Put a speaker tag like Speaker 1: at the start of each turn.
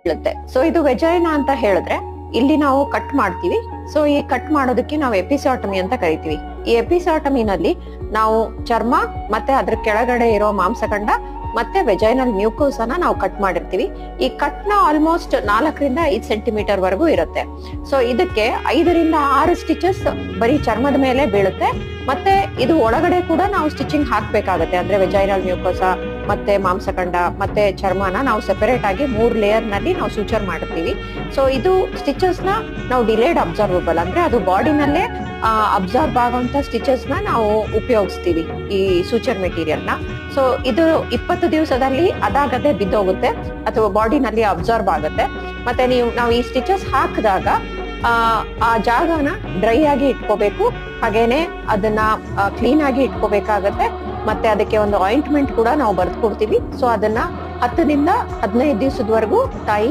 Speaker 1: ಬೀಳುತ್ತೆ. ಸೊ ಇದು ವೆಜೈನಾ ಅಂತ ಹೇಳಿದ್ರೆ ಇಲ್ಲಿ ನಾವು ಕಟ್ ಮಾಡ್ತೀವಿ. ಸೊ ಈ ಕಟ್ ಮಾಡೋದಕ್ಕೆ ನಾವು ಎಪಿಸಾಟಮಿ ಅಂತ ಕರಿತೀವಿ. ಈ ಎಪಿಸಾಟಮಿನಲ್ಲಿ ನಾವು ಚರ್ಮ ಮತ್ತೆ ಅದ್ರ ಕೆಳಗಡೆ ಇರೋ ಮಾಂಸಖಂಡ ಮತ್ತೆ ವೆಜೈನಲ್ ಮ್ಯೂಕೋಸನ ನಾವು ಕಟ್ ಮಾಡಿರ್ತೀವಿ. ಈ ಕಟ್ ನ ಆಲ್ಮೋಸ್ಟ್ 4 ರಿಂದ 5 ಸೆಂಟಿಮೀಟರ್ ವರೆಗೂ ಇರುತ್ತೆ. ಸೊ ಇದಕ್ಕೆ 5 ರಿಂದ 6 ಸ್ಟಿಚಸ್ ಬರೀ ಚರ್ಮದ ಮೇಲೆ ಬೀಳುತ್ತೆ. ಮತ್ತೆ ಇದು ಒಳಗಡೆ ಕೂಡ ನಾವು ಸ್ಟಿಚಿಂಗ್ ಹಾಕ್ಬೇಕಾಗತ್ತೆ. ಅಂದ್ರೆ ವೆಜೈನಲ್ ಮ್ಯೂಕೋಸ ಮತ್ತೆ ಮಾಂಸಖಂಡ ಮತ್ತೆ ಚರ್ಮನ ನಾವು ಸೆಪರೇಟ್ ಆಗಿ 3 ಲೇಯರ್ ನಲ್ಲಿ ನಾವು ಸೂಚರ್ ಮಾಡಿರ್ತೀವಿ. ಸೊ ಇದು ಸ್ಟಿಚಸ್ ನ ನಾವು ಡಿಲೇಡ್ ಅಬ್ಸರ್ವಬಲ್ ಅಂದ್ರೆ ಅದು ಬಾಡಿನಲ್ಲೇ ಅಬ್ಸರ್ವ್ ಆಗುವಂತ ಸ್ಟಿಚಸ್ ನ ನಾವು ಉಪಯೋಗಿಸ್ತೀವಿ ಈ ಸೂಚರ್ ಮೆಟೀರಿಯಲ್ ನ. ಸೊ ಇದು 20 ದಿವಸದಲ್ಲಿ ಅದಾಗದೆ ಬಿದ್ದೋಗುತ್ತೆ ಅಥವಾ ಬಾಡಿನಲ್ಲಿ ಅಬ್ಸರ್ವ್ ಆಗುತ್ತೆ. ಮತ್ತೆ ನಾವು ಈ ಸ್ಟಿಚಸ್ ಹಾಕಿದಾಗ ಆ ಜಾಗನ ಡ್ರೈ ಆಗಿ ಇಟ್ಕೋಬೇಕು. ಹಾಗೇನೆ ಅದನ್ನ ಕ್ಲೀನ್ ಆಗಿ ಇಟ್ಕೋಬೇಕಾಗತ್ತೆ. ಮತ್ತೆ ಅದಕ್ಕೆ ಒಂದು ಆಯಿಂಟ್ಮೆಂಟ್ ಕೂಡ ನಾವು ಬರ್ದು ಕೊಡ್ತೀವಿ. ಸೊ ಅದನ್ನ 10 ರಿಂದ 15 ದಿವಸದವರೆಗೂ ತಾಯಿ